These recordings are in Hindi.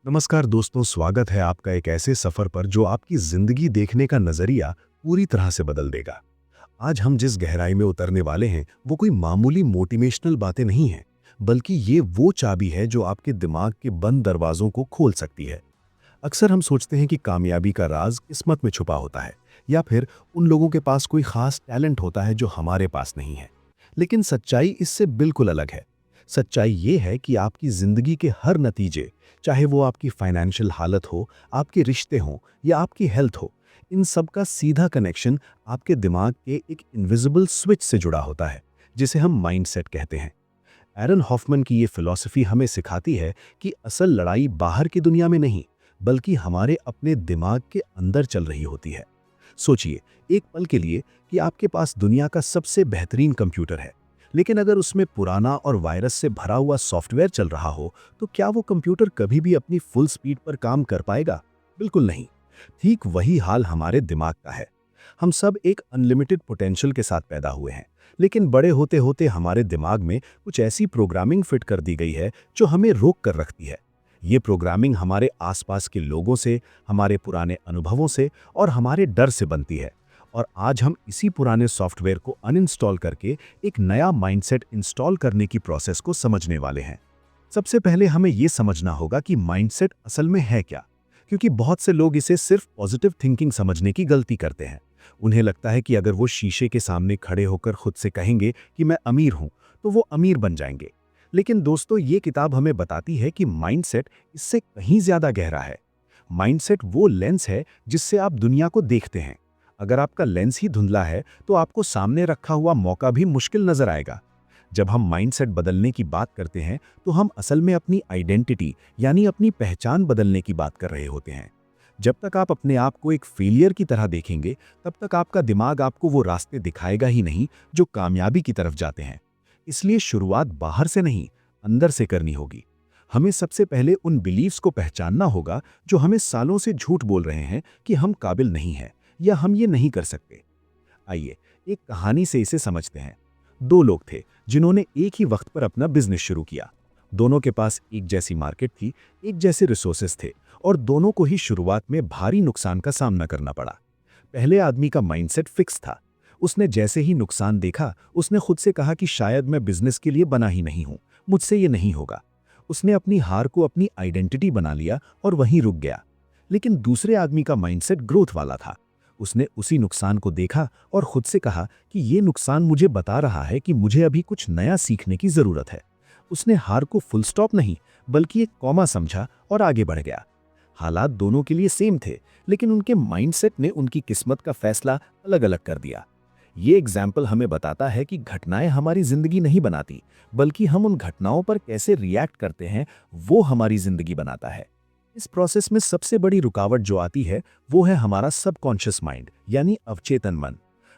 नमस्कार दोस्तों, स्वागत है आपका एक ऐसे सफर पर जो आपकी जिंदगी देखने का नजरिया पूरी तरह से बदल देगा। आज हम जिस गहराई में उतरने वाले हैं वो कोई मामूली मोटिवेशनल बातें नहीं हैं, बल्कि ये वो चाबी है जो आपके दिमाग के बंद दरवाजों को खोल सकती है। अक्सर हम सोचते हैं कि कामयाबी का राज किस्मत में छुपा होता है या फिर उन लोगों के पास कोई खास टैलेंट होता है जो हमारे पास नहीं है। लेकिन सच्चाई इससे बिल्कुल अलग है। सच्चाई ये है कि आपकी जिंदगी के हर नतीजे, चाहे वो आपकी फाइनेंशियल हालत हो, आपके रिश्ते हों या आपकी हेल्थ हो, इन सब का सीधा कनेक्शन आपके दिमाग के एक इनविजिबल स्विच से जुड़ा होता है, जिसे हम माइंडसेट कहते हैं। एरन हॉफमैन की ये फिलॉसफी हमें सिखाती है कि असल लड़ाई बाहर की दुनिया में नहीं, बल्कि हमारे अपने दिमाग के अंदर चल रही होती है। सोचिए एक पल के लिए कि आपके पास दुनिया का सबसे बेहतरीन कंप्यूटर है, लेकिन अगर उसमें पुराना और वायरस से भरा हुआ सॉफ्टवेयर चल रहा हो, तो क्या वो कंप्यूटर कभी भी अपनी फुल स्पीड पर काम कर पाएगा? बिल्कुल नहीं। ठीक वही हाल हमारे दिमाग का है। हम सब एक अनलिमिटेड पोटेंशियल के साथ पैदा हुए हैं, लेकिन बड़े होते होते हमारे दिमाग में कुछ ऐसी प्रोग्रामिंग फिट कर दी गई है जो हमें रोक कर रखती है। ये प्रोग्रामिंग हमारे आसपास के लोगों से, हमारे पुराने अनुभवों से और हमारे डर से बनती है। और आज हम इसी पुराने सॉफ्टवेयर को अनइंस्टॉल करके एक नया माइंडसेट इंस्टॉल करने की प्रोसेस को समझने वाले हैं। सबसे पहले हमें यह समझना होगा कि माइंडसेट असल में है क्या, क्योंकि बहुत से लोग इसे सिर्फ पॉजिटिव थिंकिंग समझने की गलती करते हैं। उन्हें लगता है कि अगर वो शीशे के सामने खड़े होकर खुद से कहेंगे कि मैं अमीर हूं, तो वो अमीर बन जाएंगे। लेकिन दोस्तों, ये किताब हमें बताती है कि माइंडसेट इससे कहीं ज्यादा गहरा है। माइंडसेट वो लेंस है जिससे आप दुनिया को देखते हैं। अगर आपका लेंस ही धुंधला है, तो आपको सामने रखा हुआ मौका भी मुश्किल नजर आएगा। जब हम माइंडसेट बदलने की बात करते हैं, तो हम असल में अपनी आइडेंटिटी यानी अपनी पहचान बदलने की बात कर रहे होते हैं। जब तक आप अपने आप को एक फेलियर की तरह देखेंगे, तब तक आपका दिमाग आपको वो रास्ते दिखाएगा ही नहीं जो कामयाबी की तरफ जाते हैं। इसलिए शुरुआत बाहर से नहीं, अंदर से करनी होगी। हमें सबसे पहले उन बिलीव्स को पहचानना होगा जो हमें सालों से झूठ बोल रहे हैं कि हम काबिल नहीं हैं या हम ये नहीं कर सकते। आइए एक कहानी से इसे समझते हैं। दो लोग थे जिन्होंने एक ही वक्त पर अपना बिजनेस शुरू किया। दोनों के पास एक जैसी मार्केट थी, एक जैसे रिसोर्सेस थे, और दोनों को ही शुरुआत में भारी नुकसान का सामना करना पड़ा। पहले आदमी का माइंडसेट फिक्स था। उसने जैसे ही नुकसान देखा, उसने खुद से कहा कि शायद मैं बिजनेस के लिए बना ही नहीं हूं, मुझसे ये नहीं होगा। उसने अपनी हार को अपनी आइडेंटिटी बना लिया और वहीं रुक गया। लेकिन दूसरे आदमी का माइंडसेट ग्रोथ वाला था। उसने उसी नुकसान को देखा और खुद से कहा कि ये नुकसान मुझे बता रहा है कि मुझे अभी कुछ नया सीखने की जरूरत है। उसने हार को फुल स्टॉप नहीं, बल्कि एक कॉमा समझा और आगे बढ़ गया। हालात दोनों के लिए सेम थे, लेकिन उनके माइंडसेट ने उनकी किस्मत का फैसला अलग अलग कर दिया। ये एग्जाम्पल हमें बताता है कि घटनाएं हमारी जिंदगी नहीं बनाती, बल्कि हम उन घटनाओं पर कैसे रिएक्ट करते हैं, वो हमारी जिंदगी बनाता है। इस प्रोसेस में सबसे बड़ी रुकावट जो आती है, वो है हमारा सबकॉन्शियस माइंड यानी अवचेतन मन।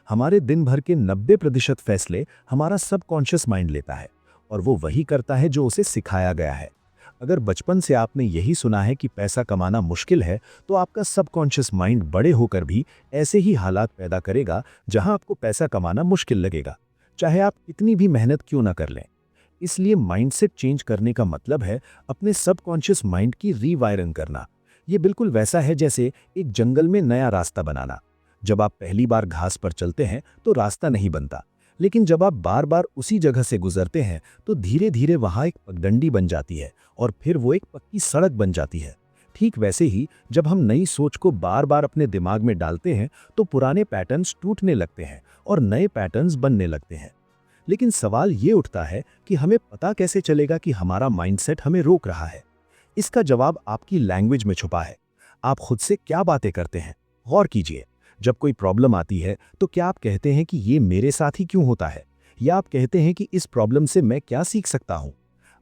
हमारे दिन भर के 90% फैसले हमारा सबकॉन्शियस माइंड लेता है, और वो वही करता है जो उसे सिखाया गया है। अगर बचपन से आपने यही सुना है कि पैसा कमाना मुश्किल है, तो आपका सबकॉन्शियस माइंड बड़े होकर भी ऐसे ही हालात पैदा करेगा जहां आपको पैसा कमाना मुश्किल लगेगा, चाहे आप कितनी भी मेहनत क्यों ना कर लें। इसलिए माइंडसेट चेंज करने का मतलब है अपने सबकॉन्शियस माइंड की रीवायरिंग करना। ये बिल्कुल वैसा है जैसे एक जंगल में नया रास्ता बनाना। जब आप पहली बार घास पर चलते हैं तो रास्ता नहीं बनता, लेकिन जब आप बार बार उसी जगह से गुजरते हैं तो धीरे धीरे वहां एक पगडंडी बन जाती है और फिर वो एक पक्की सड़क बन जाती है। ठीक वैसे ही जब हम नई सोच को बार बार अपने दिमाग में डालते हैं, तो पुराने पैटर्न्स टूटने लगते हैं और नए पैटर्न्स बनने लगते हैं। लेकिन सवाल ये उठता है कि हमें पता कैसे चलेगा कि हमारा माइंडसेट हमें रोक रहा है? इसका जवाब आपकी लैंग्वेज में छुपा है। आप खुद से क्या बातें करते हैं? गौर कीजिए। जब कोई प्रॉब्लम आती है, तो क्या आप कहते हैं कि ये मेरे साथ ही क्यों होता है, या आप कहते हैं कि इस प्रॉब्लम से मैं क्या सीख सकता हूं?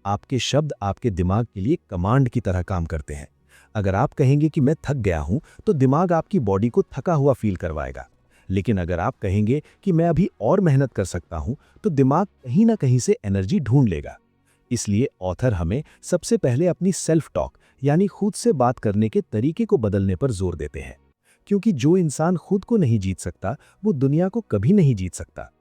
आपके शब्द आपके दिमाग के लिए कमांड की तरह काम करते हैं। अगर आप कहेंगे कि मैं थक गया हूं, तो दिमाग आपकी बॉडी को थका हुआ फील करवाएगा। लेकिन अगर आप कहेंगे कि मैं अभी और मेहनत कर सकता हूं, तो दिमाग कहीं ना कहीं से एनर्जी ढूंढ लेगा। इसलिए ऑथर हमें सबसे पहले अपनी सेल्फ टॉक यानी खुद से बात करने के तरीके को बदलने पर जोर देते हैं, क्योंकि जो इंसान खुद को नहीं जीत सकता, वो दुनिया को कभी नहीं जीत सकता।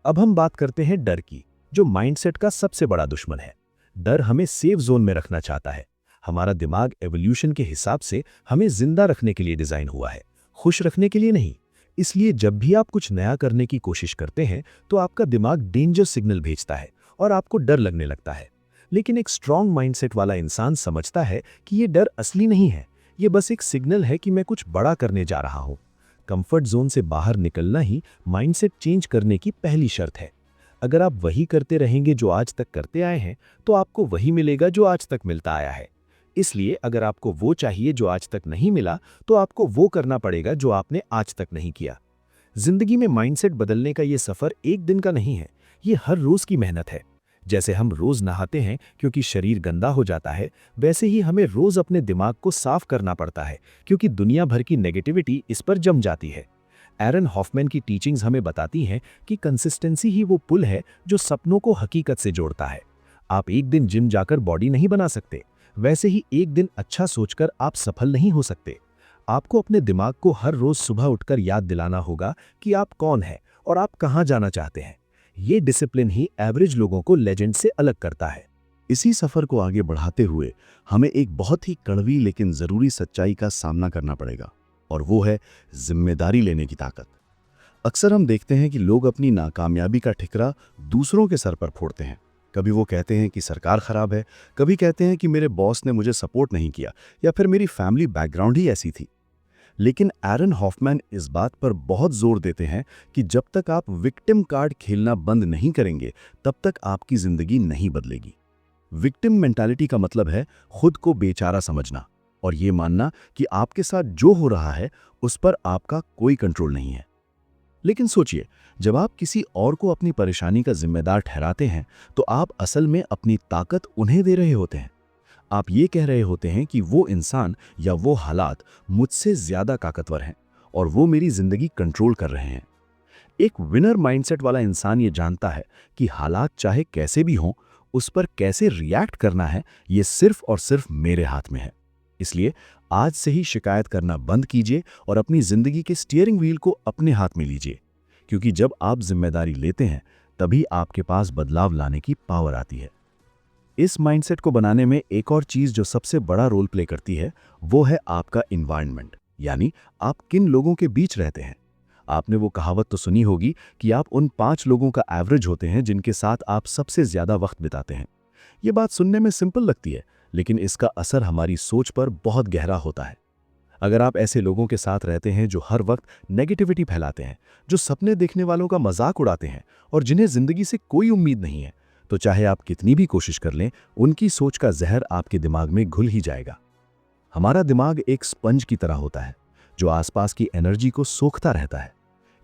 अब हम बात करते हैं डर की, जो माइंडसेट का सबसे बड़ा दुश्मन है। डर हमें सेफ जोन में रखना चाहता है। हमारा दिमाग एवोल्यूशन के हिसाब से हमें जिंदा रखने के लिए डिजाइन हुआ है, खुश रखने के लिए नहीं। इसलिए जब भी आप कुछ नया करने की कोशिश करते हैं तो आपका दिमाग डेंजर सिग्नल भेजता है और आपको डर लगने लगता है। लेकिन एक स्ट्रांग माइंडसेट वाला इंसान समझता है कि ये डर असली नहीं है, ये बस एक सिग्नल है कि मैं कुछ बड़ा करने जा रहा हूं। कंफर्ट जोन से बाहर निकलना ही माइंडसेट चेंज करने की पहली शर्त है। अगर आप वही करते रहेंगे जो आज तक करते आए हैं, तो आपको वही मिलेगा जो आज तक मिलता आया है। इसलिए अगर आपको वो चाहिए जो आज तक नहीं मिला, तो आपको वो करना पड़ेगा जो आपने आज तक नहीं किया। जिंदगी में माइंडसेट बदलने का ये सफर एक दिन का नहीं है, ये हर रोज की मेहनत है। जैसे हम रोज नहाते हैं क्योंकि शरीर गंदा हो जाता है, वैसे ही हमें रोज अपने दिमाग को साफ करना पड़ता है क्योंकि दुनिया भर की नेगेटिविटी इस पर जम जाती है। एरन हॉफमैन की टीचिंग्स हमें बताती हैं कि कंसिस्टेंसी ही वो पुल है जो सपनों को हकीकत से जोड़ता है। आप एक दिन जिम जाकर बॉडी नहीं बना सकते, वैसे ही एक दिन अच्छा सोचकर आप सफल नहीं हो सकते। आपको अपने दिमाग को हर रोज सुबह उठकर याद दिलाना होगा कि आप कौन हैं और आप कहां जाना चाहते हैं। ये डिसिप्लिन ही एवरेज लोगों को लेजेंड से अलग करता है। इसी सफर को आगे बढ़ाते हुए हमें एक बहुत ही कड़वी लेकिन जरूरी सच्चाई का सामना करना पड़ेगा, और वो है जिम्मेदारी लेने की ताकत। अक्सर हम देखते हैं कि लोग अपनी नाकामयाबी का ठिकरा दूसरों के सर पर फोड़ते हैं। कभी वो कहते हैं कि सरकार खराब है, कभी कहते हैं कि मेरे बॉस ने मुझे सपोर्ट नहीं किया, या फिर मेरी फैमिली बैकग्राउंड ही ऐसी थी। लेकिन एरन हॉफमैन इस बात पर बहुत जोर देते हैं कि जब तक आप विक्टिम कार्ड खेलना बंद नहीं करेंगे, तब तक आपकी जिंदगी नहीं बदलेगी। विक्टिम मेंटालिटी का मतलब है खुद को बेचारा समझना और ये मानना कि आपके साथ जो हो रहा है उस पर आपका कोई कंट्रोल नहीं है। लेकिन सोचिए, जब आप किसी और को अपनी परेशानी का जिम्मेदार ठहराते हैं, तो आप असल में अपनी ताकत उन्हें दे रहे होते हैं। आप ये कह रहे होते हैं कि वो इंसान या वो हालात मुझसे ज्यादा ताकतवर हैं और वो मेरी जिंदगी कंट्रोल कर रहे हैं। एक विनर माइंडसेट वाला इंसान ये जानता है कि हालात चाहे कैसे भी हों, उस पर कैसे रिएक्ट करना है ये सिर्फ और सिर्फ मेरे हाथ में है। इसलिए आज से ही शिकायत करना बंद कीजिए और अपनी जिंदगी के स्टीयरिंग व्हील को अपने हाथ में लीजिए, क्योंकि जब आप जिम्मेदारी लेते हैं तभी आपके पास बदलाव लाने की पावर आती है। इस माइंडसेट को बनाने में एक और चीज जो सबसे बड़ा रोल प्ले करती है, वो है आपका इन्वायरमेंट, यानी आप किन लोगों के बीच रहते हैं। आपने वो कहावत तो सुनी होगी कि आप उन 5 लोगों का एवरेज होते हैं जिनके साथ आप सबसे ज्यादा वक्त बिताते हैं। ये बात सुनने में सिंपल लगती है, लेकिन इसका असर हमारी सोच पर बहुत गहरा होता है। अगर आप ऐसे लोगों के साथ रहते हैं जो हर वक्त नेगेटिविटी फैलाते हैं, जो सपने देखने वालों का मजाक उड़ाते हैं और जिन्हें जिंदगी से कोई उम्मीद नहीं है, तो चाहे आप कितनी भी कोशिश कर लें, उनकी सोच का जहर आपके दिमाग में घुल ही जाएगा। हमारा दिमाग एक स्पंज की तरह होता है जो आसपास की एनर्जी को सोखता रहता है।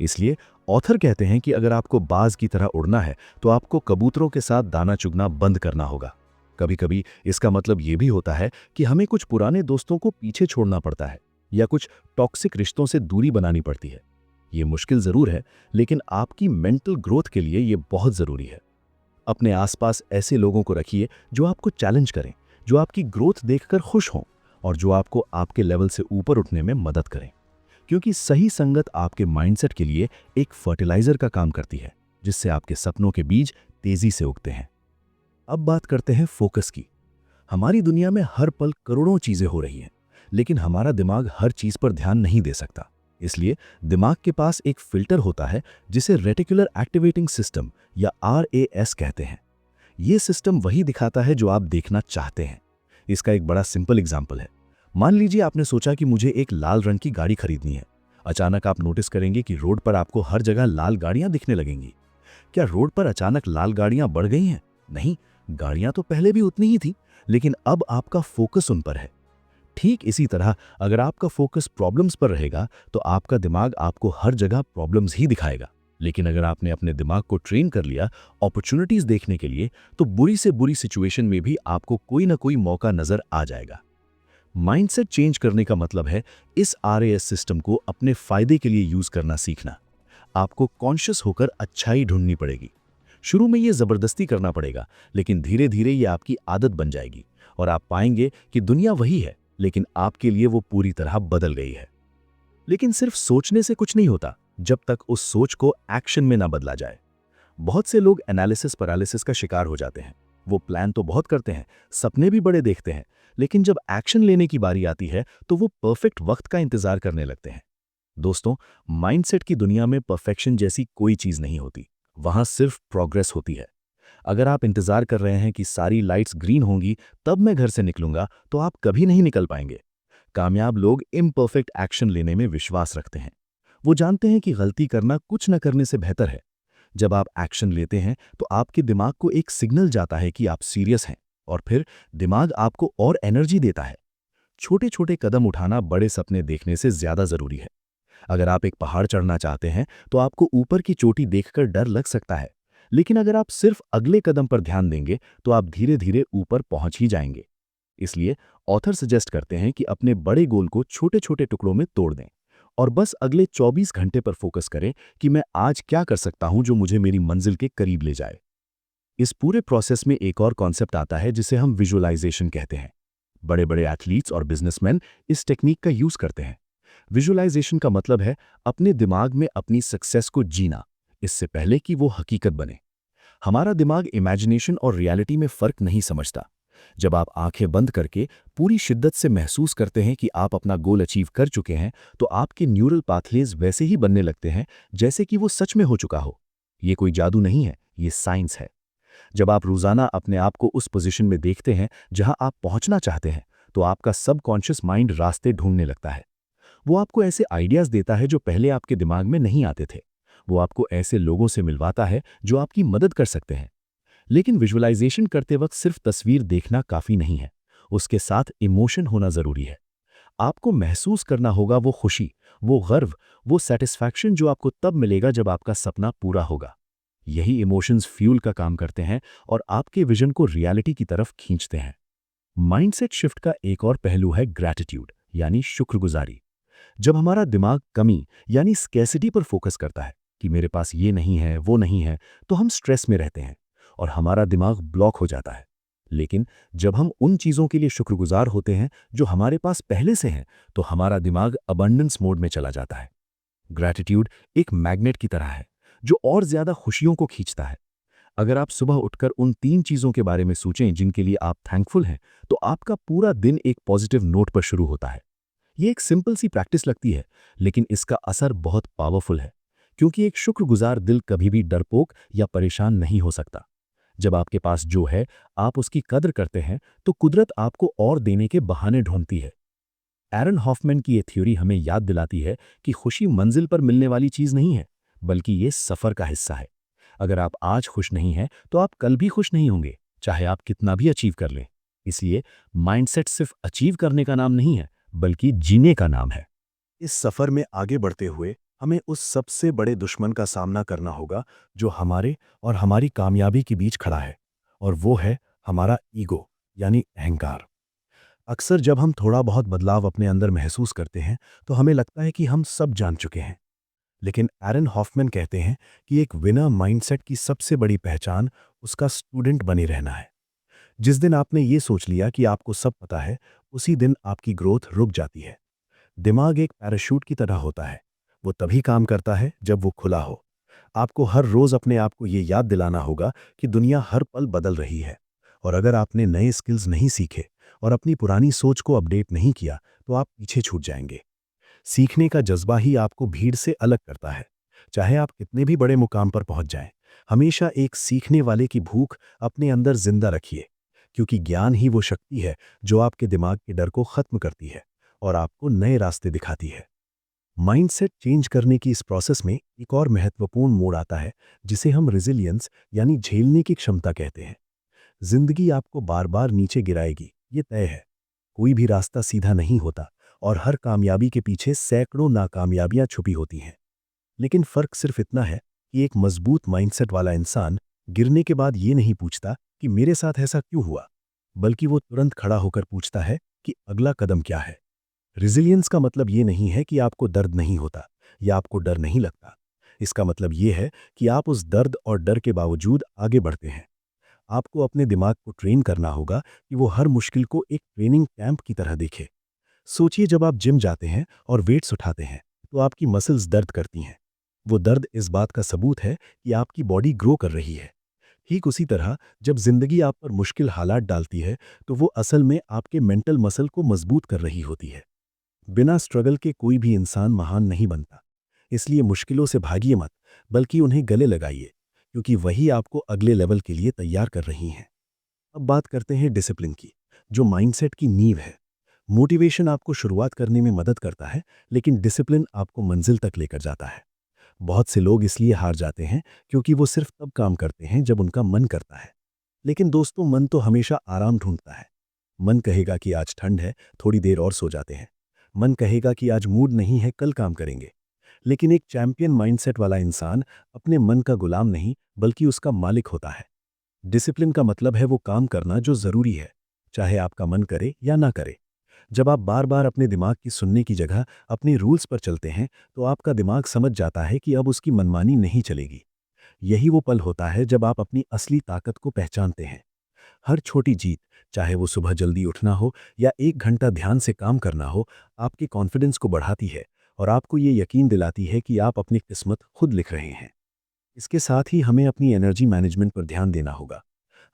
इसलिए ऑथर कहते हैं कि अगर आपको बाज की तरह उड़ना है तो आपको कबूतरों के साथ दाना चुगना बंद करना होगा। कभी कभी इसका मतलब ये भी होता है कि हमें कुछ पुराने दोस्तों को पीछे छोड़ना पड़ता है या कुछ टॉक्सिक रिश्तों से दूरी बनानी पड़ती है। ये मुश्किल जरूर है, लेकिन आपकी मेंटल ग्रोथ के लिए ये बहुत जरूरी है। अपने आसपास ऐसे लोगों को रखिए जो आपको चैलेंज करें, जो आपकी ग्रोथ देखकर खुश हों और जो आपको आपके लेवल से ऊपर उठने में मदद करें, क्योंकि सही संगत आपके माइंडसेट के लिए एक फर्टिलाइजर का काम करती है जिससे आपके सपनों के बीज तेजी से उगते हैं। अब बात करते हैं फोकस की। हमारी दुनिया में हर पल करोड़ों चीजें हो रही हैं, लेकिन हमारा दिमाग हर चीज पर ध्यान नहीं दे सकता। इसलिए दिमाग के पास एक फिल्टर होता है जिसे रेटिकुलर एक्टिवेटिंग सिस्टम या RAS कहते हैं। यह सिस्टम वही दिखाता है जो आप देखना चाहते हैं। इसका एक बड़ा सिंपल एग्जाम्पल है। मान लीजिए आपने सोचा कि मुझे एक लाल रंग की गाड़ी खरीदनी है। अचानक आप नोटिस करेंगे कि रोड पर आपको हर जगह लाल गाड़ियां दिखने लगेंगी। क्या रोड पर अचानक लाल गाड़ियां बढ़ गई हैं? नहीं, गाड़ियां तो पहले भी उतनी ही थी, लेकिन अब आपका फोकस उन पर है। ठीक इसी तरह अगर आपका फोकस प्रॉब्लम्स पर रहेगा तो आपका दिमाग आपको हर जगह प्रॉब्लम्स ही दिखाएगा। लेकिन अगर आपने अपने दिमाग को ट्रेन कर लिया अपॉर्चुनिटीज देखने के लिए, तो बुरी से बुरी सिचुएशन में भी आपको कोई ना कोई मौका नजर आ जाएगा। माइंडसेट चेंज करने का मतलब है इस RAS सिस्टम को अपने फायदे के लिए यूज करना सीखना। आपको कॉन्शियस होकर अच्छाई ढूंढनी पड़ेगी। शुरू में यह जबरदस्ती करना पड़ेगा, लेकिन धीरे धीरे यह आपकी आदत बन जाएगी और आप पाएंगे कि दुनिया वही है, लेकिन आपके लिए वो पूरी तरह बदल गई है। लेकिन सिर्फ सोचने से कुछ नहीं होता जब तक उस सोच को एक्शन में ना बदला जाए। बहुत से लोग एनालिसिस पैरालिसिस का शिकार हो जाते हैं। वो प्लान तो बहुत करते हैं, सपने भी बड़े देखते हैं, लेकिन जब एक्शन लेने की बारी आती है तो वो परफेक्ट वक्त का इंतजार करने लगते हैं। दोस्तों, माइंडसेट की दुनिया में परफेक्शन जैसी कोई चीज नहीं होती। वहां सिर्फ प्रोग्रेस होती है। अगर आप इंतजार कर रहे हैं कि सारी लाइट्स ग्रीन होंगी तब मैं घर से निकलूंगा, तो आप कभी नहीं निकल पाएंगे। कामयाब लोग इम्परफेक्ट एक्शन लेने में विश्वास रखते हैं। वो जानते हैं कि गलती करना कुछ न करने से बेहतर है। जब आप एक्शन लेते हैं तो आपके दिमाग को एक सिग्नल जाता है कि आप सीरियस हैं, और फिर दिमाग आपको और एनर्जी देता है। छोटे छोटे कदम उठाना बड़े सपने देखने से ज्यादा जरूरी है। अगर आप एक पहाड़ चढ़ना चाहते हैं तो आपको ऊपर की चोटी देखकर डर लग सकता है, लेकिन अगर आप सिर्फ अगले कदम पर ध्यान देंगे तो आप धीरे धीरे ऊपर पहुंच ही जाएंगे। इसलिए ऑथर सजेस्ट करते हैं कि अपने बड़े गोल को छोटे छोटे टुकड़ों में तोड़ दें और बस अगले 24 घंटे पर फोकस करें कि मैं आज क्या कर सकता हूं जो मुझे मेरी मंजिल के करीब ले जाए। इस पूरे प्रोसेस में एक और कॉन्सेप्ट आता है जिसे हम विजुअलाइजेशन कहते हैं। बड़े बड़े एथलीट्स और बिजनेसमैन इस टेक्निक का यूज करते हैं। विजुअलाइजेशन का मतलब है अपने दिमाग में अपनी सक्सेस को जीना, इससे पहले कि वो हकीकत बने। हमारा दिमाग इमेजिनेशन और रियलिटी में फर्क नहीं समझता। जब आप आंखें बंद करके पूरी शिद्दत से महसूस करते हैं कि आप अपना गोल अचीव कर चुके हैं, तो आपके न्यूरल पाथवेज वैसे ही बनने लगते हैं जैसे कि वो सच में हो चुका हो। ये कोई जादू नहीं है, ये साइंस है। जब आप रोजाना अपने आप को उस पोजीशन में देखते हैं जहां आप पहुंचना चाहते हैं, तो आपका सबकॉन्शियस माइंड रास्ते ढूंढने लगता है। वो आपको ऐसे आइडियाज देता है जो पहले आपके दिमाग में नहीं आते थे। वो आपको ऐसे लोगों से मिलवाता है जो आपकी मदद कर सकते हैं। लेकिन विजुअलाइजेशन करते वक्त सिर्फ तस्वीर देखना काफी नहीं है, उसके साथ इमोशन होना जरूरी है। आपको महसूस करना होगा वो खुशी, वो गर्व, वो सेटिस्फैक्शन जो आपको तब मिलेगा जब आपका सपना पूरा होगा। यही इमोशंस फ्यूल का काम करते हैं और आपके विजन को रियलिटी की तरफ खींचते हैं। माइंडसेट शिफ्ट का एक और पहलू है ग्रैटिट्यूड, यानी शुक्रगुजारी। जब हमारा दिमाग कमी यानी स्कैसिटी पर फोकस करता है कि मेरे पास ये नहीं है, वो नहीं है, तो हम स्ट्रेस में रहते हैं और हमारा दिमाग ब्लॉक हो जाता है। लेकिन जब हम उन चीजों के लिए शुक्रगुजार होते हैं जो हमारे पास पहले से हैं, तो हमारा दिमाग अबंडेंस मोड में चला जाता है। ग्रैटिट्यूड एक मैग्नेट की तरह है जो और ज्यादा खुशियों को खींचता है। अगर आप सुबह उठकर उन 3 चीजों के बारे में सोचें जिनके लिए आप थैंकफुल हैं, तो आपका पूरा दिन एक पॉजिटिव नोट पर शुरू होता है। ये एक सिंपल सी प्रैक्टिस लगती है, लेकिन इसका असर बहुत पावरफुल है, क्योंकि एक शुक्रगुजार दिल कभी भी डरपोक या परेशान नहीं हो सकता। जब आपके पास जो है, आप उसकी कद्र करते हैं, तो कुदरत आपको और देने के बहाने ढूंढती है। एरन हॉफमैन की ये थ्योरी हमें याद दिलाती है कि खुशी मंजिल पर मिलने वाली चीज नहीं है, बल्कि ये सफर का हिस्सा है। अगर आप आज खुश नहीं हैं, तो आप कल भी खुश नहीं होंगे, चाहे आप कितना भी अचीव कर लें। इसलिए माइंडसेट सिर्फ अचीव करने का नाम नहीं है, बल्कि जीने का नाम है। इस सफर में आगे बढ़ते हुए हमें उस सबसे बड़े दुश्मन का सामना करना होगा जो हमारे और हमारी कामयाबी के बीच खड़ा है, और वो है हमारा ईगो, यानी अहंकार। अक्सर जब हम थोड़ा बहुत बदलाव अपने अंदर महसूस करते हैं तो हमें लगता है कि हम सब जान चुके हैं। लेकिन एरन हॉफमैन कहते हैं कि एक विनर माइंडसेट की सबसे बड़ी पहचान उसका स्टूडेंट बने रहना है। जिस दिन आपने ये सोच लिया कि आपको सब पता है, उसी दिन आपकी ग्रोथ रुक जाती है। दिमाग एक पैराशूट की तरह होता है। वो तभी काम करता है जब वो खुला हो। आपको हर रोज अपने आप को ये याद दिलाना होगा कि दुनिया हर पल बदल रही है, और अगर आपने नए स्किल्स नहीं सीखे और अपनी पुरानी सोच को अपडेट नहीं किया, तो आप पीछे छूट जाएंगे। सीखने का जज्बा ही आपको भीड़ से अलग करता है। चाहे आप कितने भी बड़े मुकाम पर पहुंच जाएं, हमेशा एक सीखने वाले की भूख अपने अंदर जिंदा रखिए, क्योंकि ज्ञान ही वो शक्ति है जो आपके दिमाग के डर को खत्म करती है और आपको नए रास्ते दिखाती है। माइंडसेट चेंज करने की इस प्रोसेस में एक और महत्वपूर्ण मोड़ आता है जिसे हम रेजिलियंस यानी झेलने की क्षमता कहते हैं। जिंदगी आपको बार बार नीचे गिराएगी, ये तय है। कोई भी रास्ता सीधा नहीं होता और हर कामयाबी के पीछे सैकड़ों नाकामयाबियां छुपी होती हैं। लेकिन फर्क सिर्फ इतना है कि एक मजबूत माइंडसेट वाला इंसान गिरने के बाद ये नहीं पूछता कि मेरे साथ ऐसा क्यों हुआ, बल्कि वो तुरंत खड़ा होकर पूछता है कि अगला कदम क्या है। रेजिलियंस का मतलब ये नहीं है कि आपको दर्द नहीं होता या आपको डर नहीं लगता। इसका मतलब ये है कि आप उस दर्द और डर के बावजूद आगे बढ़ते हैं। आपको अपने दिमाग को ट्रेन करना होगा कि वो हर मुश्किल को एक ट्रेनिंग कैंप की तरह देखे। सोचिए, जब आप जिम जाते हैं और वेट्स उठाते हैं तो आपकी मसल्स दर्द करती हैं। वो दर्द इस बात का सबूत है कि आपकी बॉडी ग्रो कर रही है। ठीक उसी तरह जब जिंदगी आप पर मुश्किल हालात डालती है तो वो असल में आपके मेंटल मसल को मजबूत कर रही होती है। बिना स्ट्रगल के कोई भी इंसान महान नहीं बनता। इसलिए मुश्किलों से भागिए मत, बल्कि उन्हें गले लगाइए, क्योंकि वही आपको अगले लेवल के लिए तैयार कर रही हैं। अब बात करते हैं डिसिप्लिन की, जो माइंडसेट की नींव है। मोटिवेशन आपको शुरुआत करने में मदद करता है, लेकिन डिसिप्लिन आपको मंजिल तक लेकर जाता है। बहुत से लोग इसलिए हार जाते हैं क्योंकि वो सिर्फ तब काम करते हैं जब उनका मन करता है। लेकिन दोस्तों, मन तो हमेशा आराम ढूंढता है। मन कहेगा कि आज ठंड है, थोड़ी देर और सो जाते हैं। मन कहेगा कि आज मूड नहीं है, कल काम करेंगे। लेकिन एक चैंपियन माइंडसेट वाला इंसान अपने मन का गुलाम नहीं, बल्कि उसका मालिक होता है। डिसिप्लिन का मतलब है वो काम करना जो जरूरी है, चाहे आपका मन करे या ना करे। जब आप बार बार अपने दिमाग की सुनने की जगह अपने रूल्स पर चलते हैं, तो आपका दिमाग समझ जाता है कि अब उसकी मनमानी नहीं चलेगी। यही वो पल होता है जब आप अपनी असली ताकत को पहचानते हैं। हर छोटी जीत, चाहे वो सुबह जल्दी उठना हो या 1 घंटा ध्यान से काम करना हो, आपके कॉन्फिडेंस को बढ़ाती है और आपको ये यकीन दिलाती है कि आप अपनी किस्मत खुद लिख रहे हैं। इसके साथ ही हमें अपनी एनर्जी मैनेजमेंट पर ध्यान देना होगा।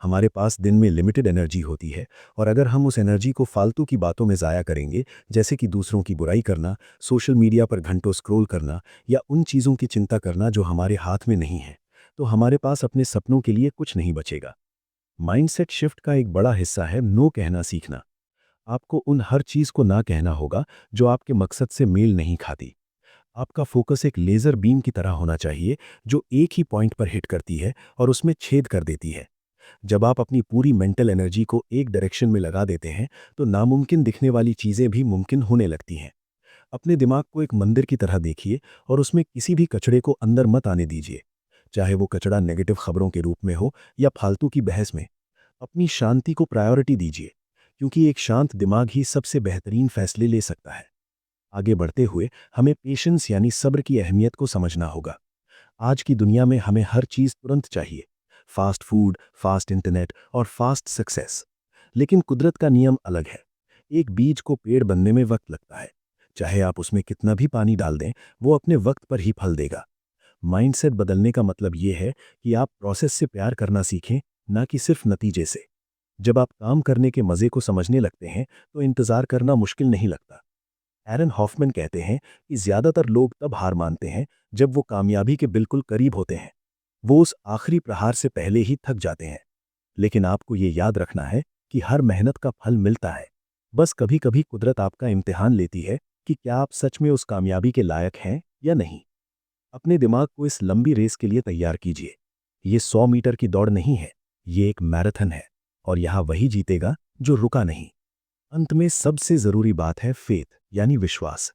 हमारे पास दिन में लिमिटेड एनर्जी होती है, और अगर हम उस एनर्जी को फालतू की बातों में ज़ाया करेंगे, जैसे कि दूसरों की बुराई करना, सोशल मीडिया पर घंटों स्क्रॉल करना या उन चीज़ों की चिंता करना जो हमारे हाथ में नहीं है, तो हमारे पास अपने सपनों के लिए कुछ नहीं बचेगा। माइंडसेट शिफ्ट का एक बड़ा हिस्सा है नो कहना सीखना। आपको उन हर चीज़ को ना कहना होगा जो आपके मकसद से मेल नहीं खाती। आपका फोकस एक लेज़र बीम की तरह होना चाहिए, जो एक ही पॉइंट पर हिट करती है और उसमें छेद कर देती है। जब आप अपनी पूरी मेंटल एनर्जी को एक डायरेक्शन में लगा देते हैं, तो नामुमकिन दिखने वाली चीज़ें भी मुमकिन होने लगती हैं। अपने दिमाग को एक मंदिर की तरह देखिए और उसमें किसी भी कचड़े को अंदर मत आने दीजिए, चाहे वो कचड़ा नेगेटिव खबरों के रूप में हो या फालतू की बहस में। अपनी शांति को प्रायोरिटी दीजिए, क्योंकि एक शांत दिमाग ही सबसे बेहतरीन फैसले ले सकता है। आगे बढ़ते हुए हमें पेशेंस यानी सब्र की अहमियत को समझना होगा। आज की दुनिया में हमें हर चीज़ तुरंत चाहिए, फास्ट फूड, फास्ट इंटरनेट और फास्ट सक्सेस। लेकिन कुदरत का नियम अलग है। एक बीज को पेड़ बनने में वक्त लगता है। चाहे आप उसमें कितना भी पानी डाल दें, वो अपने वक्त पर ही फल देगा। माइंडसेट बदलने का मतलब ये है कि आप प्रोसेस से प्यार करना सीखें, ना कि सिर्फ नतीजे से। जब आप काम करने के मज़े को समझने लगते हैं, तो इंतज़ार करना मुश्किल नहीं लगता। एरन हॉफमैन कहते हैं कि ज़्यादातर लोग तब हार मानते हैं जब वो कामयाबी के बिल्कुल करीब होते हैं। वो उस आखिरी प्रहार से पहले ही थक जाते हैं। लेकिन आपको ये याद रखना है कि हर मेहनत का फल मिलता है। बस कभी कभी कुदरत आपका इम्तिहान लेती है कि क्या आप सच में उस कामयाबी के लायक हैं या नहीं। अपने दिमाग को इस लंबी रेस के लिए तैयार कीजिए। ये 100 मीटर की दौड़ नहीं है, ये एक मैराथन है, और यहाँ वही जीतेगा जो रुका नहीं। अंत में सबसे जरूरी बात है फेथ, यानी विश्वास।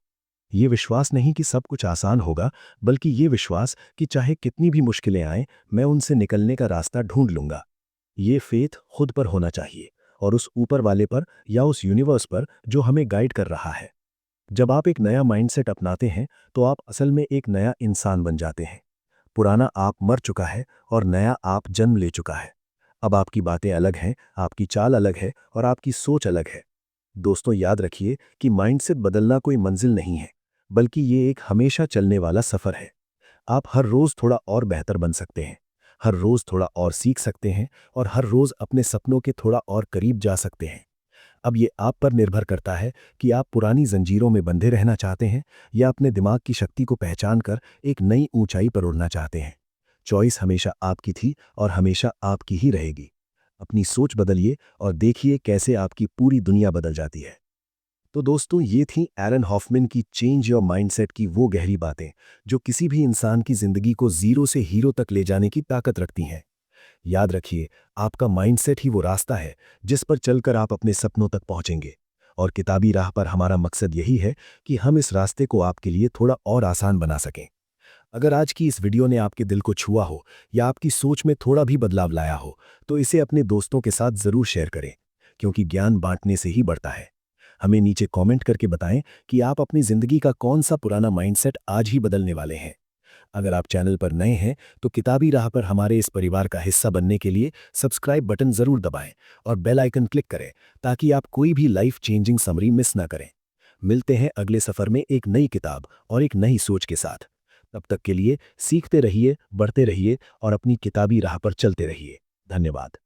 ये विश्वास नहीं कि सब कुछ आसान होगा, बल्कि ये विश्वास कि चाहे कितनी भी मुश्किलें आएं, मैं उनसे निकलने का रास्ता ढूंढ लूंगा। ये फेथ खुद पर होना चाहिए, और उस ऊपर वाले पर या उस यूनिवर्स पर जो हमें गाइड कर रहा है। जब आप एक नया माइंडसेट अपनाते हैं, तो आप असल में एक नया इंसान बन जाते हैं। पुराना आप मर चुका है और नया आप जन्म ले चुका है। अब आपकी बातें अलग हैं, आपकी चाल अलग है और आपकी सोच अलग है। दोस्तों, याद रखिए कि माइंडसेट बदलना कोई मंजिल नहीं है, बल्कि ये एक हमेशा चलने वाला सफ़र है। आप हर रोज़ थोड़ा और बेहतर बन सकते हैं, हर रोज़ थोड़ा और सीख सकते हैं, और हर रोज़ अपने सपनों के थोड़ा और करीब जा सकते हैं। अब ये आप पर निर्भर करता है कि आप पुरानी जंजीरों में बंधे रहना चाहते हैं या अपने दिमाग की शक्ति को पहचान कर एक नई ऊंचाई पर उड़ना चाहते हैं। चॉइस हमेशा आपकी थी और हमेशा आपकी ही रहेगी। अपनी सोच बदलिए और देखिए कैसे आपकी पूरी दुनिया बदल जाती है। तो दोस्तों, ये थी एरन हॉफमैन की चेंज योर माइंडसेट की वो गहरी बातें जो किसी भी इंसान की जिंदगी को जीरो से हीरो तक ले जाने की ताकत रखती हैं। याद रखिए, आपका माइंडसेट ही वो रास्ता है जिस पर चलकर आप अपने सपनों तक पहुंचेंगे। और किताबी राह पर हमारा मकसद यही है कि हम इस रास्ते को आपके लिए थोड़ा और आसान बना सकें। अगर आज की इस वीडियो ने आपके दिल को छुआ हो या आपकी सोच में थोड़ा भी बदलाव लाया हो, तो इसे अपने दोस्तों के साथ ज़रूर शेयर करें, क्योंकि ज्ञान बांटने से ही बढ़ता है। हमें नीचे कमेंट करके बताएं कि आप अपनी ज़िंदगी का कौन सा पुराना माइंडसेट आज ही बदलने वाले हैं। अगर आप चैनल पर नए हैं, तो किताबी राह पर हमारे इस परिवार का हिस्सा बनने के लिए सब्सक्राइब बटन ज़रूर दबाएं और बेल आइकन क्लिक करें, ताकि आप कोई भी लाइफ चेंजिंग समरी मिस ना करें। मिलते हैं अगले सफ़र में एक नई किताब और एक नई सोच के साथ। तब तक के लिए सीखते रहिए, बढ़ते रहिए और अपनी किताबी राह पर चलते रहिए। धन्यवाद।